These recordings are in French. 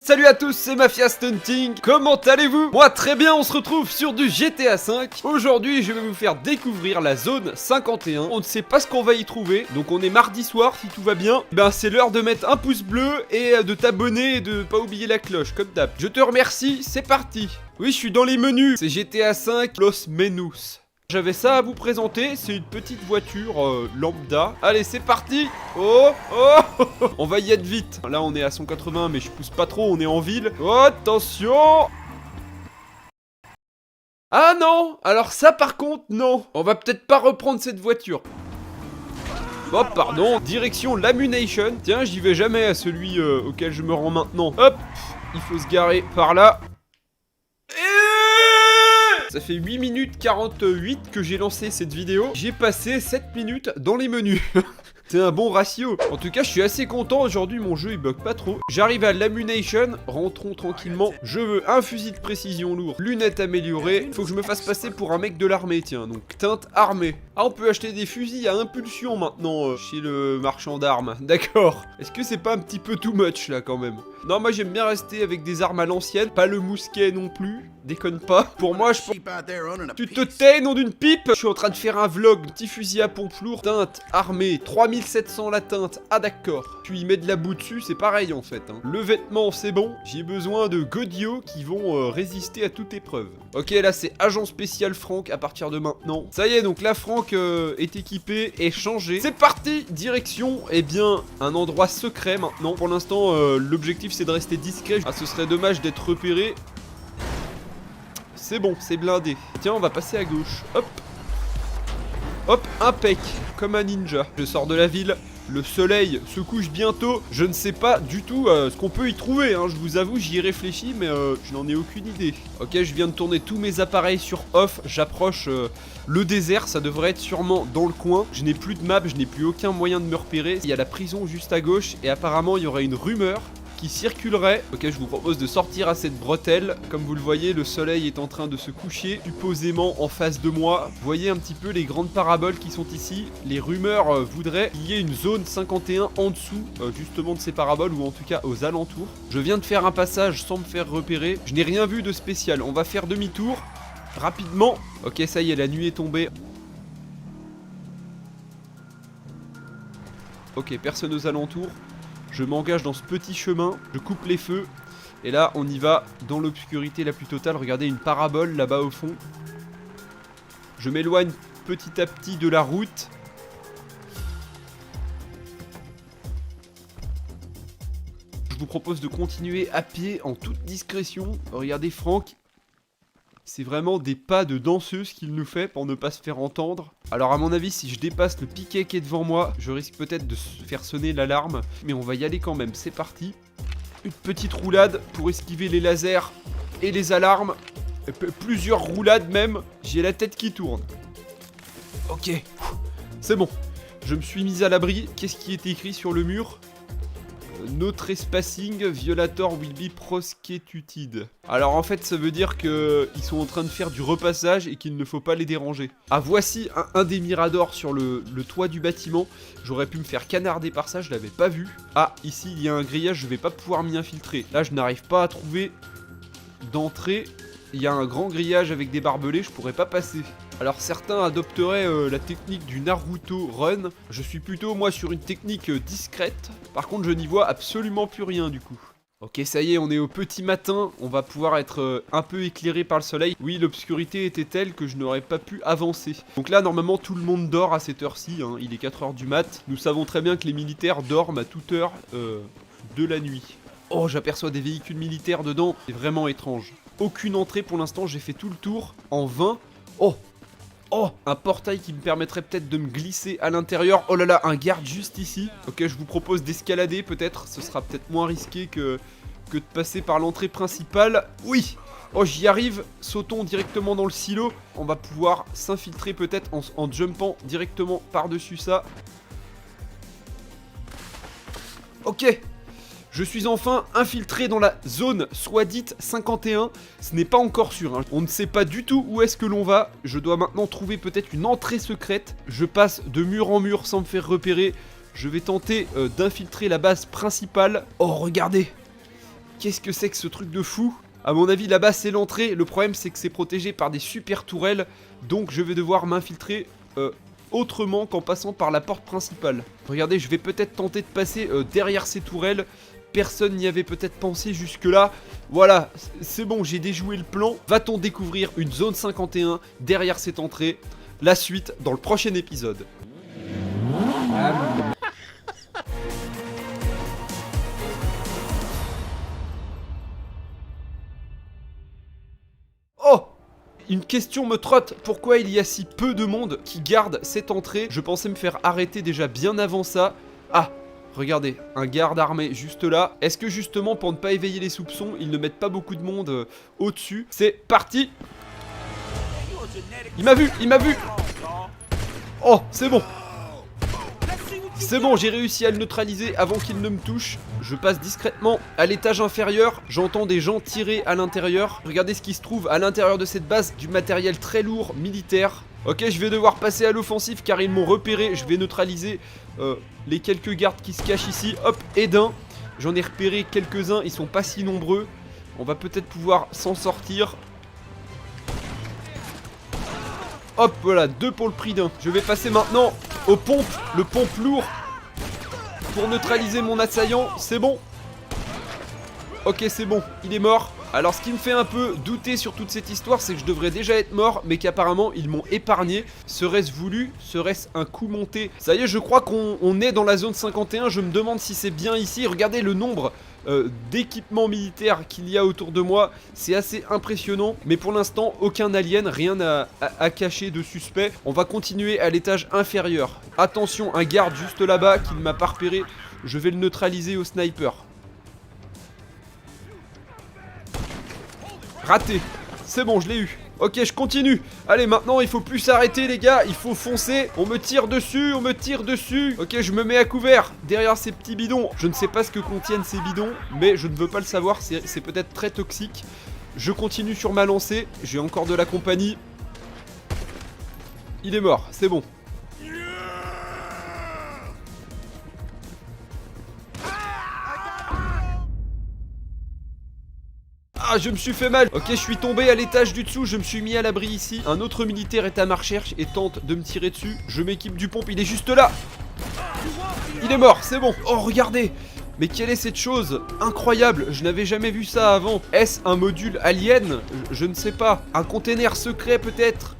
Salut à tous, c'est Mafia Stunting, comment allez-vous? Moi très bien, on se retrouve sur du GTA 5. Aujourd'hui je vais vous faire découvrir la zone 51. On ne sait pas ce qu'on va y trouver, donc on est mardi soir si tout va bien. Ben c'est l'heure de mettre un pouce bleu et de t'abonner et de pas oublier la cloche comme d'hab. Je te remercie, c'est parti. Oui, je suis dans les menus, c'est GTA 5 Los Menus. J'avais ça à vous présenter, c'est une petite voiture lambda. Allez, c'est parti. Oh. On va y être vite. Là, on est à 180, mais je pousse pas trop, on est en ville. Oh, attention. Ah non. Alors ça, par contre, non. On va peut-être pas reprendre cette voiture. Oh, pardon. Direction l'Ammunition. Tiens, j'y vais jamais à celui auquel je me rends maintenant. Hop. Il faut se garer par là. Ça fait 8 minutes 48 que j'ai lancé cette vidéo. J'ai passé 7 minutes dans les menus. C'est un bon ratio. En tout cas, je suis assez content. Aujourd'hui, mon jeu, il bug pas trop. J'arrive à l'Ammunition. Rentrons tranquillement. Je veux un fusil de précision lourd. Lunettes améliorées. Faut que je me fasse passer pour un mec de l'armée, tiens. Donc, teinte armée. Ah, on peut acheter des fusils à impulsion maintenant chez le marchand d'armes. D'accord. Est-ce que c'est pas un petit peu too much, là, quand même? Non, moi, j'aime bien rester avec des armes à l'ancienne. Pas le mousquet non plus. Déconne pas. Pour moi, je pense... Tu te tais, nom d'une pipe. Je suis en train de faire un vlog, petit fusil à pompe lourd, teinte armée, 3700 la teinte, ah d'accord. Tu y mets de la boue dessus, c'est pareil en fait. Le vêtement, c'est bon. J'ai besoin de godillots qui vont résister à toute épreuve. Ok, là c'est agent spécial Franck à partir de maintenant. Ça y est, donc là Franck est équipé et changé. C'est parti, direction, eh bien, un endroit secret maintenant. Pour l'instant, l'objectif c'est de rester discret. Ah, ce serait dommage d'être repéré. C'est bon, c'est blindé. Tiens, on va passer à gauche. Hop. Hop, impec. Comme un ninja. Je sors de la ville. Le soleil se couche bientôt. Je ne sais pas du tout ce qu'on peut y trouver. Je vous avoue, j'y ai réfléchi, mais je n'en ai aucune idée. Ok, je viens de tourner tous mes appareils sur off. J'approche le désert. Ça devrait être sûrement dans le coin. Je n'ai plus de map. Je n'ai plus aucun moyen de me repérer. Il y a la prison juste à gauche. Et apparemment, il y aurait une rumeur qui circulerait. Ok, je vous propose de sortir à cette bretelle. Comme vous le voyez, le soleil est en train de se coucher supposément en face de moi. Vous voyez un petit peu les grandes paraboles qui sont ici. Les rumeurs voudraient qu'il y ait une zone 51 en dessous justement de ces paraboles, ou en tout cas aux alentours. Je viens de faire un passage sans me faire repérer. Je n'ai rien vu de spécial. On va faire demi-tour rapidement. Ok, ça y est, la nuit est tombée. Ok, personne aux alentours. Je m'engage dans ce petit chemin, je coupe les feux, et là on y va dans l'obscurité la plus totale. Regardez, une parabole là-bas au fond. Je m'éloigne petit à petit de la route. Je vous propose de continuer à pied en toute discrétion. Regardez Franck. C'est vraiment des pas de danseuse qu'il nous fait pour ne pas se faire entendre. Alors à mon avis, si je dépasse le piquet qui est devant moi, je risque peut-être de faire sonner l'alarme. Mais on va y aller quand même, c'est parti. Une petite roulade pour esquiver les lasers et les alarmes. Et plusieurs roulades même. J'ai la tête qui tourne. Ok, c'est bon. Je me suis mis à l'abri. Qu'est-ce qui est écrit sur le mur ? No trespassing, violator will be prosecuted. Alors en fait ça veut dire que ils sont en train de faire du repassage et qu'il ne faut pas les déranger. Ah, voici un des miradors sur le toit du bâtiment. J'aurais pu me faire canarder par ça, je l'avais pas vu. Ah, ici il y a un grillage, je vais pas pouvoir m'y infiltrer. Là je n'arrive pas à trouver d'entrée. Il y a un grand grillage avec des barbelés, je pourrais pas passer. Alors certains adopteraient la technique du Naruto Run. Je suis plutôt moi sur une technique discrète. Par contre je n'y vois absolument plus rien du coup. Ok, ça y est, on est au petit matin. On va pouvoir être un peu éclairé par le soleil. Oui, l'obscurité était telle que je n'aurais pas pu avancer. Donc là normalement tout le monde dort à cette heure-ci. Il est 4h du mat. Nous savons très bien que les militaires dorment à toute heure de la nuit. Oh, j'aperçois des véhicules militaires dedans. C'est vraiment étrange. Aucune entrée pour l'instant, j'ai fait tout le tour en vain. Oh, un portail qui me permettrait peut-être de me glisser à l'intérieur. Oh là là, un garde juste ici. Ok, je vous propose d'escalader peut-être. Ce sera peut-être moins risqué que de passer par l'entrée principale. Oui. Oh, j'y arrive. Sautons directement dans le silo. On va pouvoir s'infiltrer peut-être en jumpant directement par-dessus ça. Ok. Je suis enfin infiltré dans la zone soit dite 51. Ce n'est pas encore sûr. On ne sait pas du tout où est-ce que l'on va. Je dois maintenant trouver peut-être une entrée secrète. Je passe de mur en mur sans me faire repérer. Je vais tenter d'infiltrer la base principale. Oh, regardez. Qu'est-ce que c'est que ce truc de fou? À mon avis, là-bas, c'est l'entrée. Le problème, c'est que c'est protégé par des super tourelles. Donc, je vais devoir m'infiltrer autrement qu'en passant par la porte principale. Regardez, je vais peut-être tenter de passer derrière ces tourelles. Personne n'y avait peut-être pensé jusque-là. Voilà, c'est bon, j'ai déjoué le plan. Va-t-on découvrir une zone 51 derrière cette entrée? La suite dans le prochain épisode. Oh! Une question me trotte, pourquoi il y a si peu de monde qui garde cette entrée? Je pensais me faire arrêter déjà bien avant ça. Ah! Regardez, un garde armé juste là. Est-ce que justement, pour ne pas éveiller les soupçons, ils ne mettent pas beaucoup de monde au-dessus? C'est parti! Il m'a vu, il m'a vu! Oh, c'est bon! C'est bon, j'ai réussi à le neutraliser avant qu'il ne me touche. Je passe discrètement à l'étage inférieur. J'entends des gens tirer à l'intérieur. Regardez ce qui se trouve à l'intérieur de cette base. Du matériel très lourd, militaire. Ok, je vais devoir passer à l'offensive car ils m'ont repéré. Je vais neutraliser les quelques gardes qui se cachent ici. Hop, et d'un. J'en ai repéré quelques-uns, ils sont pas si nombreux. On va peut-être pouvoir s'en sortir. Hop, voilà, 2 pour le prix d'un. Je vais passer maintenant aux pompes, le pompe lourd, pour neutraliser mon assaillant. C'est bon. Ok, c'est bon, il est mort. Alors ce qui me fait un peu douter sur toute cette histoire, c'est que je devrais déjà être mort, mais qu'apparemment ils m'ont épargné. Serait-ce voulu? Serait-ce un coup monté? Ça y est, je crois qu'on est dans la zone 51, je me demande si c'est bien ici. Regardez le nombre d'équipements militaires qu'il y a autour de moi, c'est assez impressionnant. Mais pour l'instant, aucun alien, rien à cacher de suspect. On va continuer à l'étage inférieur. Attention, un garde juste là-bas qui ne m'a pas repéré. Je vais le neutraliser au sniper. Raté. C'est bon, je l'ai eu. Ok, je continue. Allez, maintenant, il faut plus s'arrêter, les gars. Il faut foncer. On me tire dessus, on me tire dessus. Ok, je me mets à couvert derrière ces petits bidons. Je ne sais pas ce que contiennent ces bidons, mais je ne veux pas le savoir. C'est peut-être très toxique. Je continue sur ma lancée. J'ai encore de la compagnie. Il est mort, c'est bon. Ah, je me suis fait mal. Ok, je suis tombé à l'étage du dessous, je me suis mis à l'abri ici. Un autre militaire est à ma recherche et tente de me tirer dessus. Je m'équipe du pompe, il est juste là. Il est mort, c'est bon. Oh, regardez. Mais quelle est cette chose incroyable? Je n'avais jamais vu ça avant. Est-ce un module alien? Je ne sais pas. Un container secret peut-être?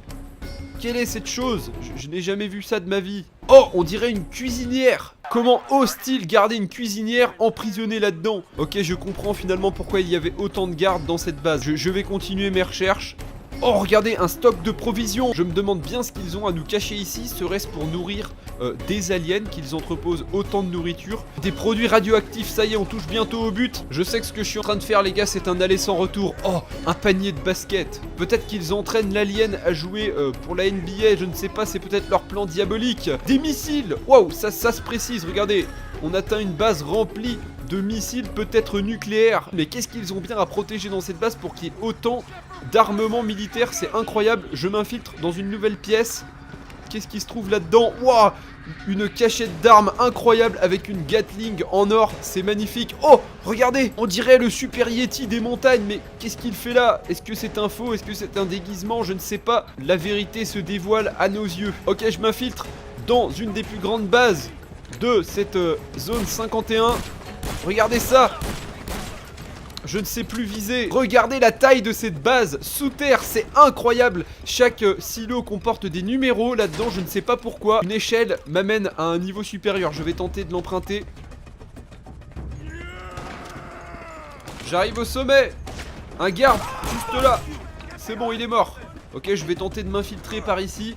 Quelle est cette chose? Je n'ai jamais vu ça de ma vie. Oh, on dirait une cuisinière. Comment ose-t-il garder une cuisinière emprisonnée là-dedans? Ok, je comprends finalement pourquoi il y avait autant de gardes dans cette base. Je vais continuer mes recherches. Oh, regardez, un stock de provisions. Je me demande bien ce qu'ils ont à nous cacher ici. Serait-ce pour nourrir des aliens qu'ils entreposent autant de nourriture? Des produits radioactifs, ça y est, on touche bientôt au but. Je sais que ce que je suis en train de faire, les gars, c'est un aller sans retour. Oh, un panier de basket. Peut-être qu'ils entraînent l'alien à jouer pour la NBA, je ne sais pas, c'est peut-être leur plan diabolique. Des missiles. Waouh, ça se précise, regardez. On atteint une base remplie de missiles peut-être nucléaires. Mais qu'est-ce qu'ils ont bien à protéger dans cette base pour qu'il y ait autant d'armement militaire? C'est incroyable. Je m'infiltre dans une nouvelle pièce. Qu'est-ce qui se trouve là-dedans? Waouh, une cachette d'armes incroyable avec une Gatling en or. C'est magnifique. Oh, regardez, on dirait le Super Yeti des montagnes. Mais qu'est-ce qu'il fait là? Est-ce que c'est un faux? Est-ce que c'est un déguisement? Je ne sais pas. La vérité se dévoile à nos yeux. Ok, je m'infiltre dans une des plus grandes bases de cette zone 51. Regardez ça. Je ne sais plus viser. Regardez la taille de cette base sous terre, c'est incroyable. Chaque silo comporte des numéros là-dedans, je ne sais pas pourquoi. Une échelle m'amène à un niveau supérieur, je vais tenter de l'emprunter. J'arrive au sommet. Un garde, juste là. C'est bon, il est mort. Ok, je vais tenter de m'infiltrer par ici.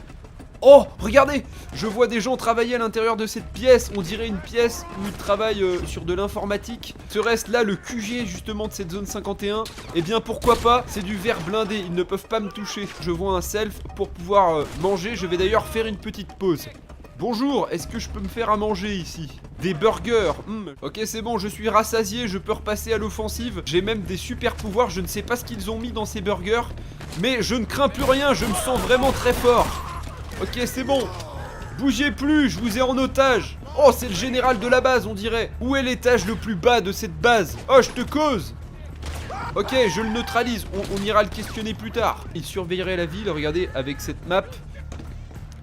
Oh, regardez, je vois des gens travailler à l'intérieur de cette pièce. On dirait une pièce où ils travaillent sur de l'informatique. Serait-ce là le QG justement de cette zone 51? Eh bien pourquoi pas, c'est du verre blindé, ils ne peuvent pas me toucher. Je vois un self pour pouvoir manger. Je vais d'ailleurs faire une petite pause. Bonjour, est-ce que je peux me faire à manger ici? Des burgers. Ok, c'est bon, je suis rassasié, je peux repasser à l'offensive. J'ai même des super pouvoirs, je ne sais pas ce qu'ils ont mis dans ces burgers. Mais je ne crains plus rien, je me sens vraiment très fort. Ok, c'est bon. Bougez plus, je vous ai en otage. Oh, c'est le général de la base, on dirait. Où est l'étage le plus bas de cette base? Oh, je te cause. Ok, je le neutralise, on ira le questionner plus tard. Il surveillerait la ville, regardez, avec cette map.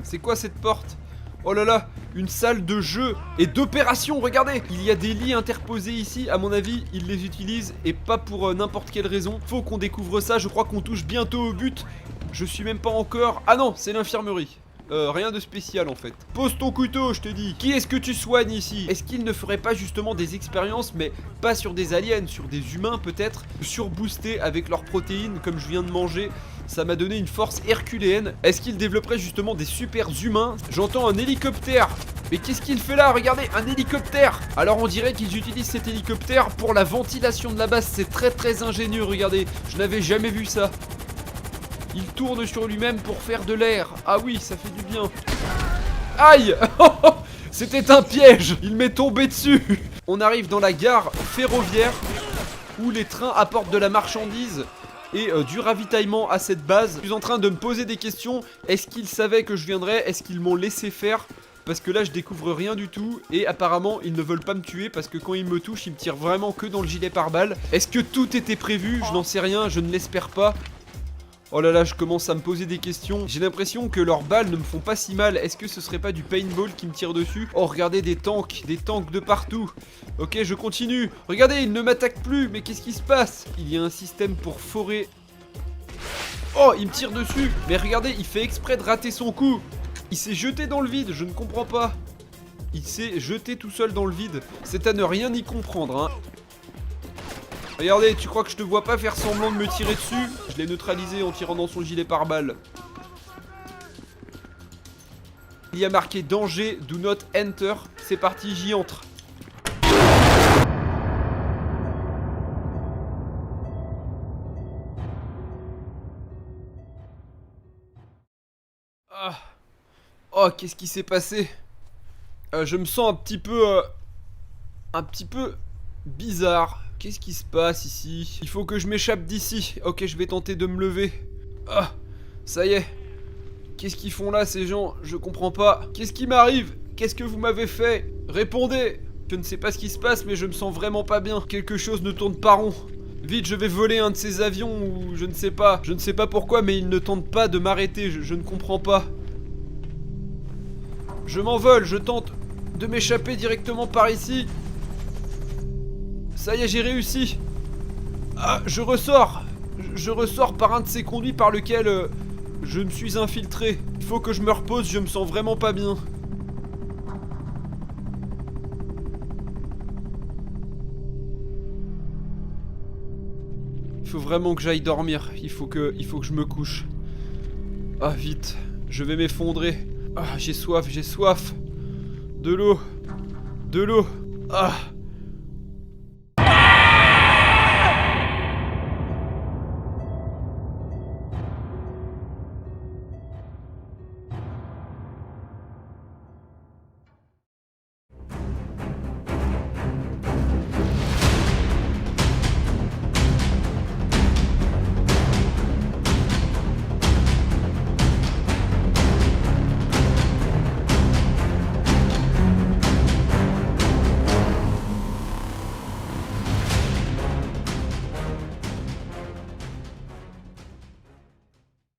C'est quoi cette porte? Oh là là, une salle de jeu et d'opération, regardez. Il y a des lits interposés ici, à mon avis, ils les utilisent et pas pour n'importe quelle raison. Faut qu'on découvre ça, je crois qu'on touche bientôt au but. Je suis même pas encore... Ah non, c'est l'infirmerie. Rien de spécial en fait. Pose ton couteau, je te dis. Qui est-ce que tu soignes ici? Est-ce qu'il ne ferait pas justement des expériences, mais pas sur des aliens, sur des humains peut-être, surboostés avec leurs protéines comme je viens de manger? Ça m'a donné une force herculéenne. Est-ce qu'il développerait justement des super humains? J'entends un hélicoptère. Mais qu'est-ce qu'il fait là? Regardez, un hélicoptère. Alors on dirait qu'ils utilisent cet hélicoptère pour la ventilation de la base. C'est très ingénieux, regardez. Je n'avais jamais vu ça. Il tourne sur lui-même pour faire de l'air. Ah oui, ça fait du bien. Aïe. C'était un piège. Il m'est tombé dessus. On arrive dans la gare ferroviaire où les trains apportent de la marchandise et du ravitaillement à cette base. Je suis en train de me poser des questions. Est-ce qu'ils savaient que je viendrais? Est-ce qu'ils m'ont laissé faire? Parce que là je découvre rien du tout. Et apparemment ils ne veulent pas me tuer, parce que quand ils me touchent ils me tirent vraiment que dans le gilet pare-balles. Est-ce que tout était prévu? Je n'en sais rien, je ne l'espère pas. Oh là là, je commence à me poser des questions. J'ai l'impression que leurs balles ne me font pas si mal. Est-ce que ce serait pas du paintball qui me tire dessus? Oh, regardez, des tanks de partout. Ok, je continue. Regardez, ils ne m'attaquent plus. Mais qu'est-ce qui se passe? Il y a un système pour forer. Oh, il me tire dessus. Mais regardez, il fait exprès de rater son coup. Il s'est jeté dans le vide, je ne comprends pas. Il s'est jeté tout seul dans le vide. C'est à ne rien y comprendre, hein. Regardez, tu crois que je te vois pas faire semblant de me tirer dessus? Je l'ai neutralisé en tirant dans son gilet pare-balles. Il y a marqué danger, do not enter. C'est parti, j'y entre. Ah. Oh, qu'est-ce qui s'est passé? Je me sens un petit peu bizarre. Qu'est-ce qui se passe ici? Il faut que je m'échappe d'ici. Ok, je vais tenter de me lever. Ah, ça y est. Qu'est-ce qu'ils font là, ces gens? Je comprends pas. Qu'est-ce qui m'arrive? Qu'est-ce que vous m'avez fait? Répondez. Je ne sais pas ce qui se passe, mais je me sens vraiment pas bien. Quelque chose ne tourne pas rond. Vite, je vais voler un de ces avions ou je ne sais pas. Je ne sais pas pourquoi, mais ils ne tentent pas de m'arrêter. Je ne comprends pas. Je m'envole, je tente de m'échapper directement par ici. Ça y est, j'ai réussi. Ah, je ressors. Je ressors par un de ces conduits par lequel je me suis infiltré. Il faut que je me repose, je me sens vraiment pas bien. Il faut vraiment que j'aille dormir. Il faut que je me couche. Ah, vite. Je vais m'effondrer. Ah, j'ai soif, j'ai soif. De l'eau. De l'eau. Ah.